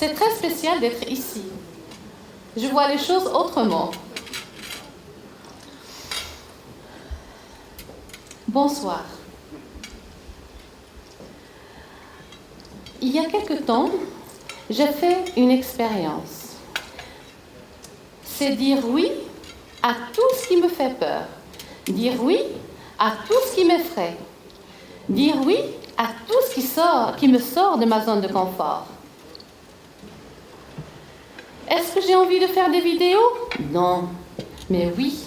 c'est très spécial d'être ici. Je vois les choses autrement. Bonsoir. Il y a quelque temps, j'ai fait une expérience. C'est dire oui à tout ce qui me fait peur. Dire oui à tout ce qui m'effraie. Dire oui à tout ce qui me sort de ma zone de confort. Est-ce que j'ai envie de faire des vidéos? Non, mais oui.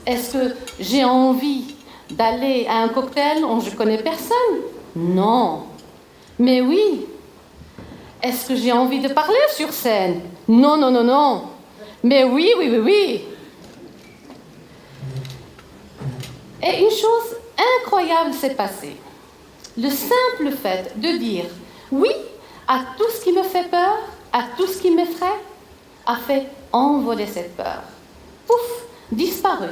Est-ce que j'ai envie d'aller à un cocktail où je ne connais personne? Non, mais oui. Est-ce que j'ai envie de parler sur scène? Non, non, non, non. Mais oui, oui, oui, oui. Et une chose incroyable s'est passée. Le simple fait de dire oui à tout ce qui me fait peur, à tout ce qui m'effraie, a fait envoler cette peur. Pouf, disparu,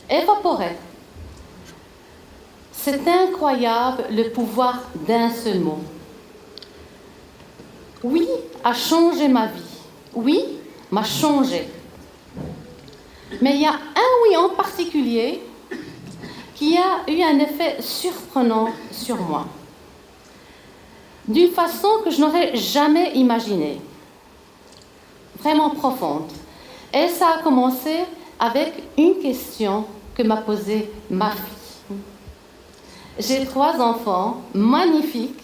évaporé. C'est incroyable le pouvoir d'un seul mot. Oui a changé ma vie. Oui m'a changé. Mais il y a un oui en particulier qui a eu un effet surprenant sur moi. D'une façon que je n'aurais jamais imaginée. Vraiment profonde. Et ça a commencé avec une question que m'a posée ma fille. J'ai 3 enfants magnifiques,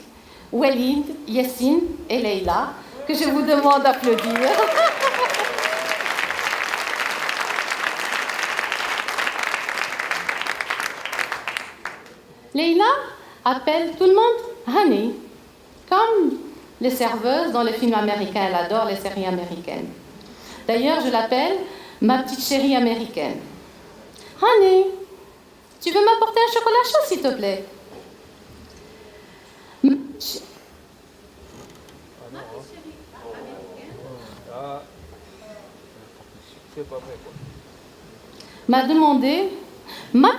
Walid, Yassine et Leïla, que je vous demande d'applaudir. Leïla appelle tout le monde Honey, comme les serveuses dans les films américains. Elle adore les séries américaines. D'ailleurs, je l'appelle ma petite chérie américaine. Honey, tu veux m'apporter un chocolat chaud, s'il te plaît? M'a demandé, m'a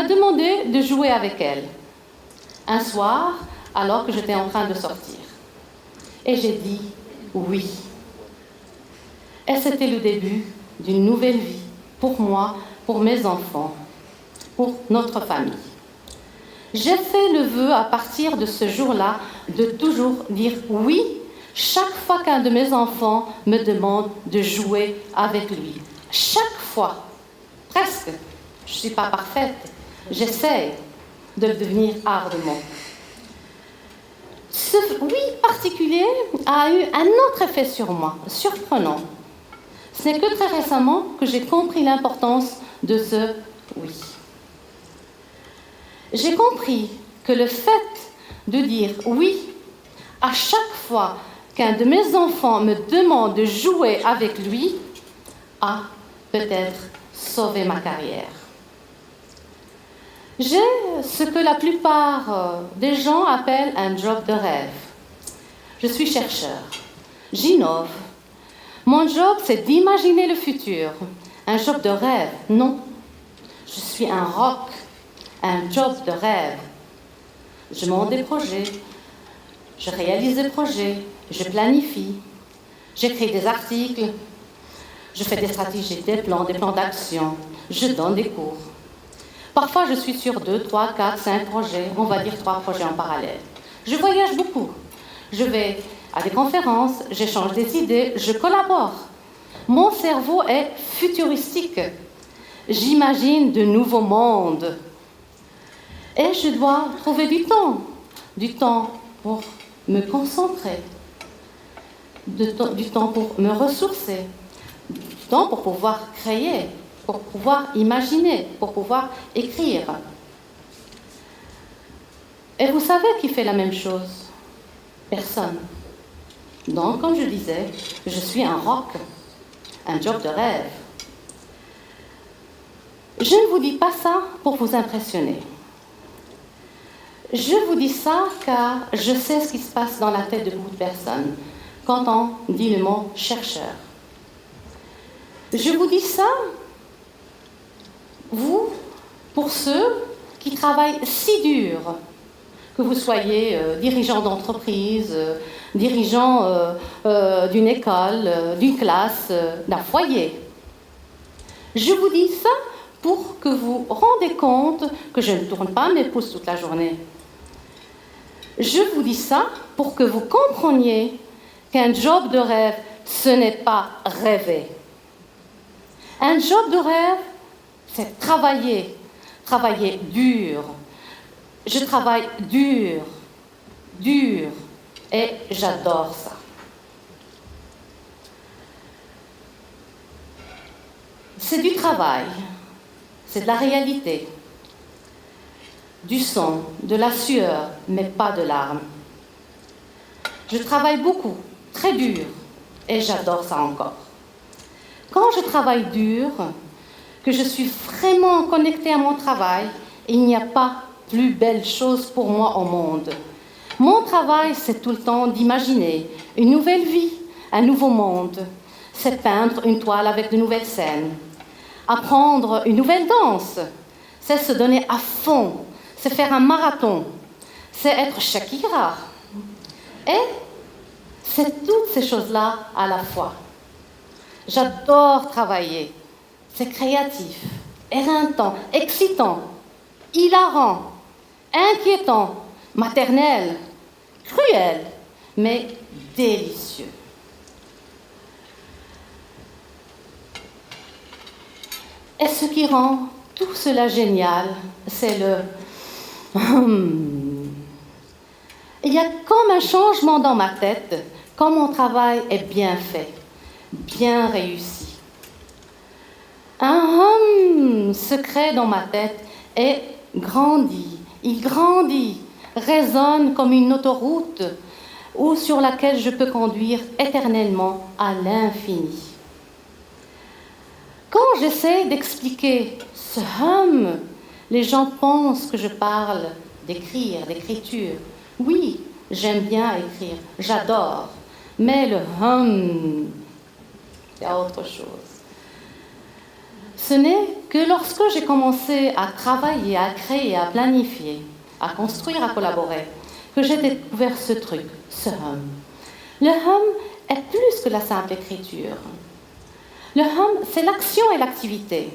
demandé de jouer avec elle un soir alors que j'étais en train de sortir. Et j'ai dit oui. Et c'était le début d'une nouvelle vie pour moi, pour mes enfants, pour notre famille. J'ai fait le vœu à partir de ce jour-là de toujours dire oui chaque fois qu'un de mes enfants me demande de jouer avec lui. Chaque fois, presque. Je ne suis pas parfaite. J'essaie de le devenir ardemment. Ce oui particulier a eu un autre effet sur moi, surprenant. Ce n'est que très récemment que j'ai compris l'importance de ce oui. J'ai compris que le fait de dire oui à chaque fois qu'un de mes enfants me demande de jouer avec lui a peut-être sauvé ma carrière. J'ai ce que la plupart des gens appellent un job de rêve. Je suis chercheur, j'innove. Mon job, c'est d'imaginer le futur. Un job de rêve, non. Je suis un rock, un job de rêve. Je monte des projets, je réalise des projets, je planifie, j'écris des articles, je fais des stratégies, des plans d'action, je donne des cours. Parfois, je suis sur 2, 3, 4, 5 projets, on va dire 3 projets en parallèle. Je voyage beaucoup. Je vais à des conférences, j'échange des idées, je collabore. Mon cerveau est futuristique. J'imagine de nouveaux mondes. Et je dois trouver du temps pour me concentrer, du temps pour me ressourcer, du temps pour pouvoir créer, pour pouvoir imaginer, pour pouvoir écrire. Et vous savez qui fait la même chose? Personne. Donc, comme je disais, je suis un rock, un job de rêve. Je ne vous dis pas ça pour vous impressionner. Je vous dis ça car je sais ce qui se passe dans la tête de beaucoup de personnes quand on dit le mot chercheur. Je vous dis ça, vous, pour ceux qui travaillent si dur, que vous soyez dirigeant d'entreprise, dirigeant d'une école, d'une classe, d'un foyer. Je vous dis ça pour que vous rendez compte que je ne tourne pas mes pouces toute la journée. Je vous dis ça pour que vous compreniez qu'un job de rêve, ce n'est pas rêver. Un job de rêve, c'est travailler dur. Je travaille dur, et j'adore ça. C'est du travail, c'est de la réalité, du sang, de la sueur, mais pas de larmes. Je travaille beaucoup, très dur, et j'adore ça encore. Quand je travaille dur, que je suis vraiment connectée à mon travail, il n'y a pas plus belle chose pour moi au monde. Mon travail, c'est tout le temps d'imaginer une nouvelle vie, un nouveau monde. C'est peindre une toile avec de nouvelles scènes. Apprendre une nouvelle danse, c'est se donner à fond, c'est faire un marathon, c'est être Shakira. Et c'est toutes ces choses-là à la fois. J'adore travailler. C'est créatif, éreintant, excitant, hilarant, inquiétant, maternel, cruel, mais délicieux. Et ce qui rend tout cela génial, c'est le Il y a comme un changement dans ma tête quand mon travail est bien fait, bien réussi. Un secret dans ma tête est grandi, il grandit, résonne comme une autoroute ou sur laquelle je peux conduire éternellement à l'infini. Quand j'essaie d'expliquer ce hum, les gens pensent que je parle d'écrire, d'écriture. Oui, j'aime bien écrire, j'adore, mais le hum, c'est autre chose. Ce n'est que lorsque j'ai commencé à travailler, à créer, à planifier, à construire, à collaborer, que j'ai découvert ce truc, ce hum. Le hum est plus que la simple écriture. Le hum, c'est l'action et l'activité.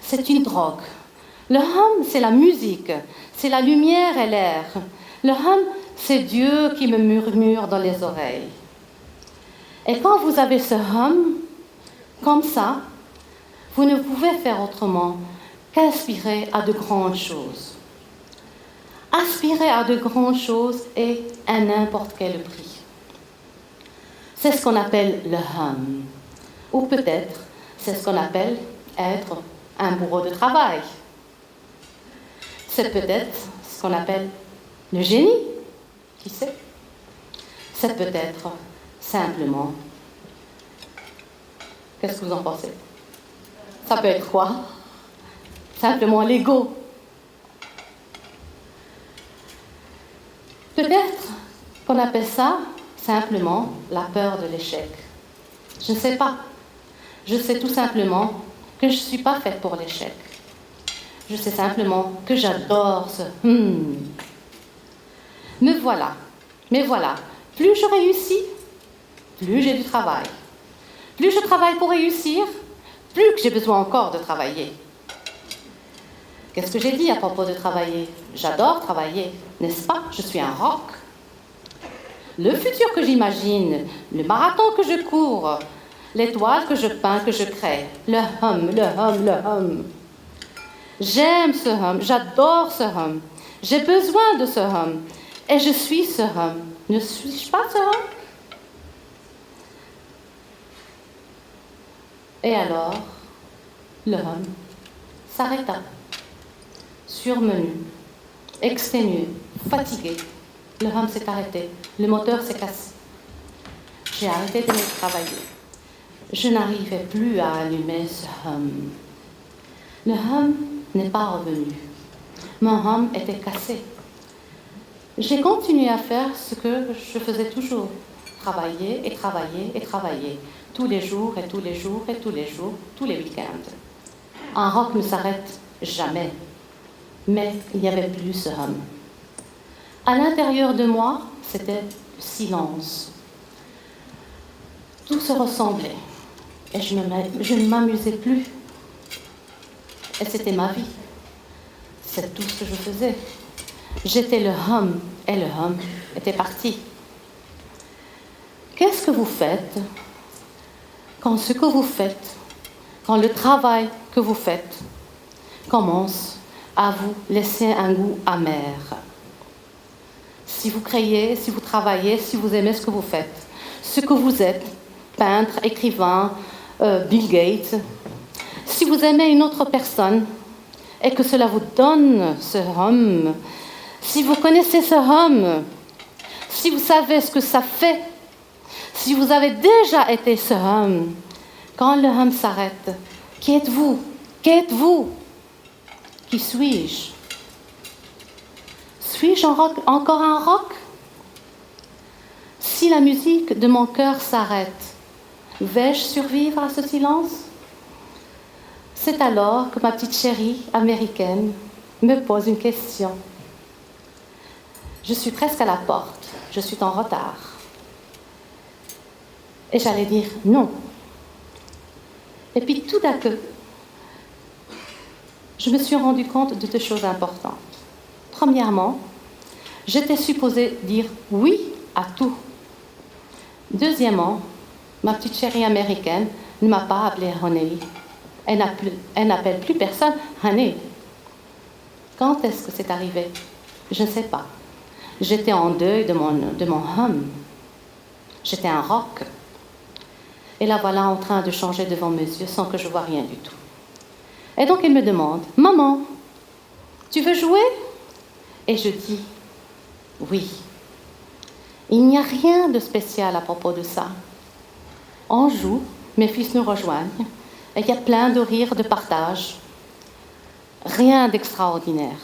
C'est une drogue. Le hum, c'est la musique, c'est la lumière et l'air. Le hum, c'est Dieu qui me murmure dans les oreilles. Et quand vous avez ce hum, comme ça, vous ne pouvez faire autrement qu'aspirer à de grandes choses. Aspirer à de grandes choses et à n'importe quel prix. C'est ce qu'on appelle le hum. Ou peut-être, c'est ce qu'on appelle être un bourreau de travail. C'est peut-être ce qu'on appelle le génie. Qui sait? C'est peut-être simplement... Qu'est-ce que vous en pensez? Ça peut être quoi? Simplement l'ego. Peut-être qu'on appelle ça simplement la peur de l'échec. Je ne sais pas. Je sais tout simplement que je ne suis pas faite pour l'échec. Je sais simplement que j'adore ce Me voilà. Mais voilà. Plus je réussis, plus j'ai du travail. Plus je travaille pour réussir, plus que j'ai besoin encore de travailler. Qu'est-ce que j'ai dit à propos de travailler? J'adore travailler, n'est-ce pas? Je suis un rock. Le futur que j'imagine, le marathon que je cours, l'étoile que je peins, que je crée, le hum, le hum, le hum. J'aime ce hum, j'adore ce hum. J'ai besoin de ce hum. Et je suis ce hum. Ne suis-je pas ce hum? Et alors, le hum s'arrêta. Surmenu, exténué, fatigué. Le hum s'est arrêté. Le moteur s'est cassé. J'ai arrêté de travailler. Je n'arrivais plus à allumer ce hum. Le hum n'est pas revenu. Mon hum était cassé. J'ai continué à faire ce que je faisais toujours. Travailler et travailler et travailler. Tous les jours et tous les jours et tous les jours, tous les week-ends. Un rock ne s'arrête jamais. Mais il n'y avait plus ce hum. À l'intérieur de moi, c'était le silence. Tout se ressemblait. Et je ne m'amusais plus. Et c'était ma vie. C'est tout ce que je faisais. J'étais le hum, et le hum était parti. Qu'est-ce que vous faites quand ce que vous faites, quand le travail que vous faites commence à vous laisser un goût amer? Si vous créez, si vous travaillez, si vous aimez ce que vous faites, ce que vous êtes, peintre, écrivain, Bill Gates, si vous aimez une autre personne et que cela vous donne ce hum, si vous connaissez ce hum, si vous savez ce que ça fait, si vous avez déjà été ce hum, quand le hum s'arrête, qui êtes-vous? Qui êtes-vous? Qui suis-je? Suis-je encore un rock? Si la musique de mon cœur s'arrête, vais-je survivre à ce silence? C'est alors que ma petite chérie américaine me pose une question. Je suis presque à la porte, je suis en retard. Et j'allais dire non. Et puis tout d'un coup, je me suis rendu compte de deux choses importantes. Premièrement, j'étais supposée dire oui à tout. Deuxièmement, ma petite chérie américaine ne m'a pas appelée Honey. Elle n'appelle plus personne Honey. Quand est-ce que c'est arrivé? Je ne sais pas. J'étais en deuil de mon hum. J'étais un rock. Et la voilà en train de changer devant mes yeux sans que je voie rien du tout. Et donc elle me demande, « Maman, tu veux jouer ?» Et je dis, « Oui. » Il n'y a rien de spécial à propos de ça. On joue, mes fils nous rejoignent, et il y a plein de rires, de partage. Rien d'extraordinaire.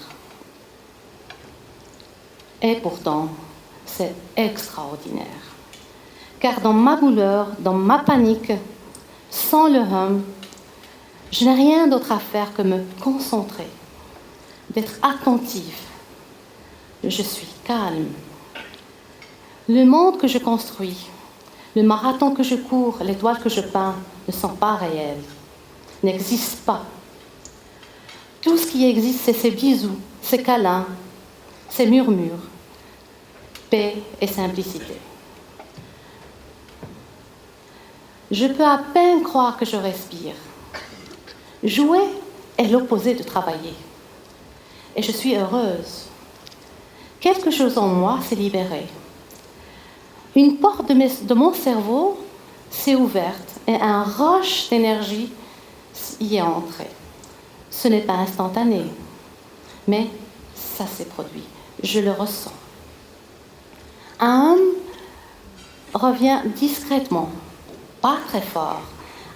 Et pourtant, c'est extraordinaire. Car dans ma douleur, dans ma panique, sans le hum, je n'ai rien d'autre à faire que me concentrer, d'être attentive. Je suis calme. Le monde que je construis, le marathon que je cours, l'étoile que je peins ne sont pas réels, n'existent pas. Tout ce qui existe, c'est ces bisous, ces câlins, ces murmures, paix et simplicité. Je peux à peine croire que je respire. Jouer est l'opposé de travailler. Et je suis heureuse. Quelque chose en moi s'est libéré. Une porte de mon cerveau s'est ouverte et un rush d'énergie y est entré. Ce n'est pas instantané, mais ça s'est produit. Je le ressens. Un hum revient discrètement, pas très fort,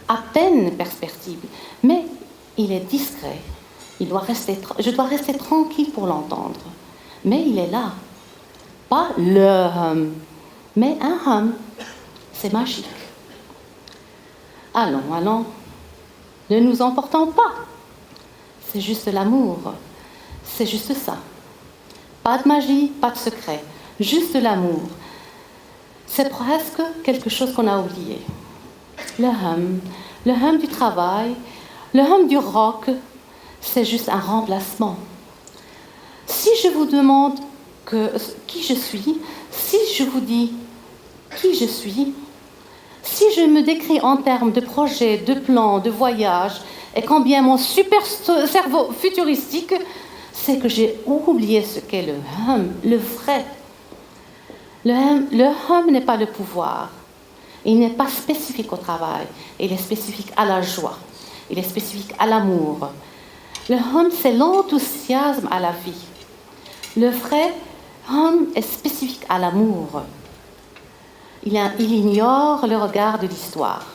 à peine perceptible, mais il est discret. Je dois rester tranquille pour l'entendre. Mais il est là. Pas le hum, mais un hum. C'est magique. Allons, ne nous emportons pas. C'est juste l'amour. C'est juste ça. Pas de magie, pas de secret. Juste l'amour. C'est presque quelque chose qu'on a oublié. Le hum du travail, le hum du rock, c'est juste un remplacement. Si je vous demande qui je suis, si je vous dis qui je suis, si je me décris en termes de projets, de plans, de voyages, et combien mon super cerveau futuristique, c'est que j'ai oublié ce qu'est le hum, le vrai. Le hum n'est pas le pouvoir. Il n'est pas spécifique au travail. Il est spécifique à la joie. Il est spécifique à l'amour. Le hum, c'est l'enthousiasme à la vie. Le vrai hum est spécifique à l'amour. Il ignore le regard de l'histoire.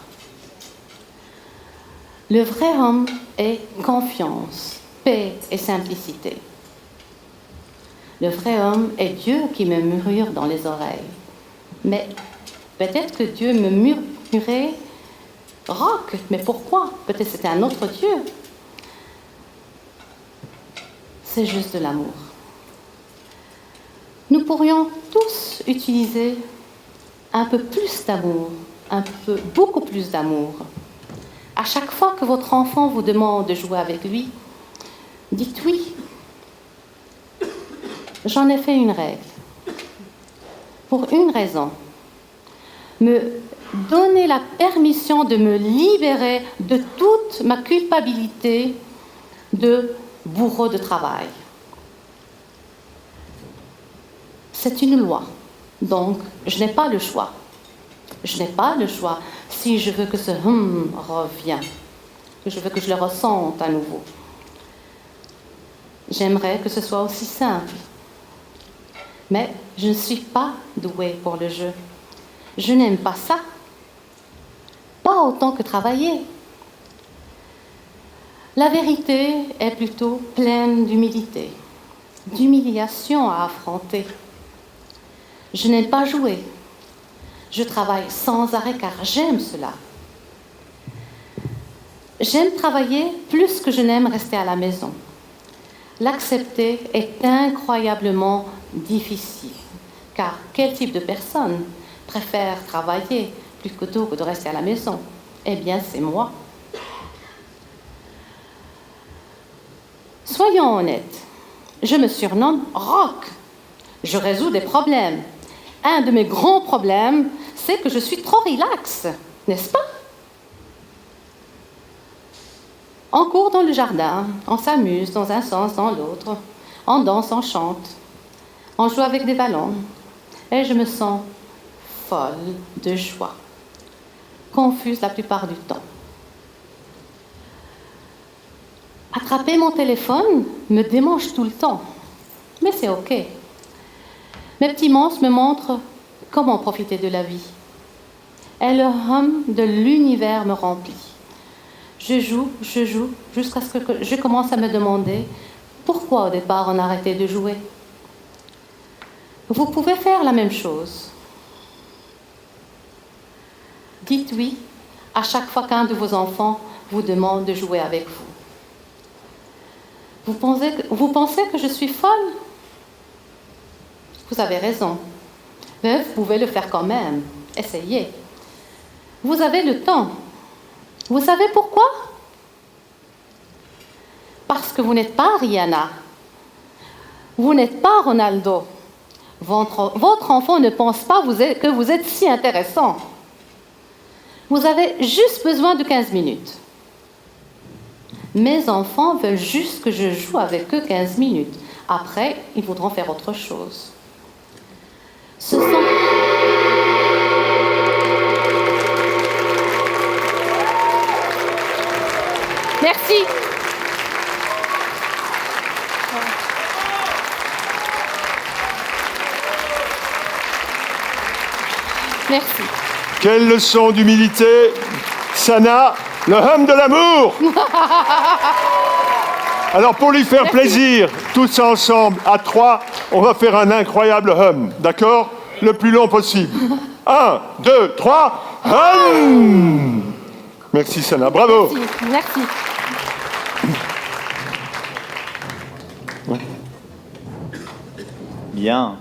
Le vrai hum est confiance, paix et simplicité. Le vrai homme est Dieu qui me murmure dans les oreilles. Mais peut-être que Dieu me murmurait rock, mais pourquoi? Peut-être c'était un autre Dieu. c'est juste de l'amour. Nous pourrions tous utiliser un peu plus d'amour, beaucoup plus d'amour. À chaque fois que votre enfant vous demande de jouer avec lui, dites oui. J'en ai fait une règle. Pour une raison. Me donner la permission de me libérer de toute ma culpabilité de bourreau de travail. C'est une loi. Donc, je n'ai pas le choix. Je n'ai pas le choix si je veux que ce revienne, que je veux que je le ressente à nouveau. J'aimerais que ce soit aussi simple. Mais je ne suis pas douée pour le jeu. Je n'aime pas ça. Pas autant que travailler. La vérité est plutôt pleine d'humilité, d'humiliation à affronter. Je n'aime pas jouer. Je travaille sans arrêt car j'aime cela. J'aime travailler plus que je n'aime rester à la maison. L'accepter est incroyablement difficile, car quel type de personne préfère travailler plutôt que de rester à la maison? Eh bien, c'est moi. Soyons honnêtes, je me surnomme Rock. Je résous des problèmes. Un de mes grands problèmes, c'est que je suis trop relax, n'est-ce pas? On court dans le jardin, on s'amuse dans un sens, dans l'autre, on danse, on chante, on joue avec des ballons, et je me sens folle de joie, confuse la plupart du temps. Attraper mon téléphone me démange tout le temps, mais c'est OK. Mes petits monstres me montrent comment profiter de la vie. Et le hum de l'univers me remplit. Je joue, jusqu'à ce que je commence à me demander pourquoi au départ on a arrêté de jouer. Vous pouvez faire la même chose. Dites oui à chaque fois qu'un de vos enfants vous demande de jouer avec vous. Vous pensez que je suis folle? Vous avez raison. Mais vous pouvez le faire quand même. Essayez. Vous avez le temps. Vous savez pourquoi? Parce que vous n'êtes pas Rihanna. Vous n'êtes pas Ronaldo. Votre enfant ne pense pas que vous êtes si intéressant. Vous avez juste besoin de 15 minutes. Mes enfants veulent juste que je joue avec eux 15 minutes. Après, ils voudront faire autre chose. Ce sont... Merci. Merci. Quelle leçon d'humilité, Sana, le hum de l'amour. Alors pour lui faire plaisir, tous ensemble, à 3, on va faire un incroyable hum, d'accord? Le plus long possible. 1, 2, 3, hum. Merci Sana, bravo. Merci. Bien.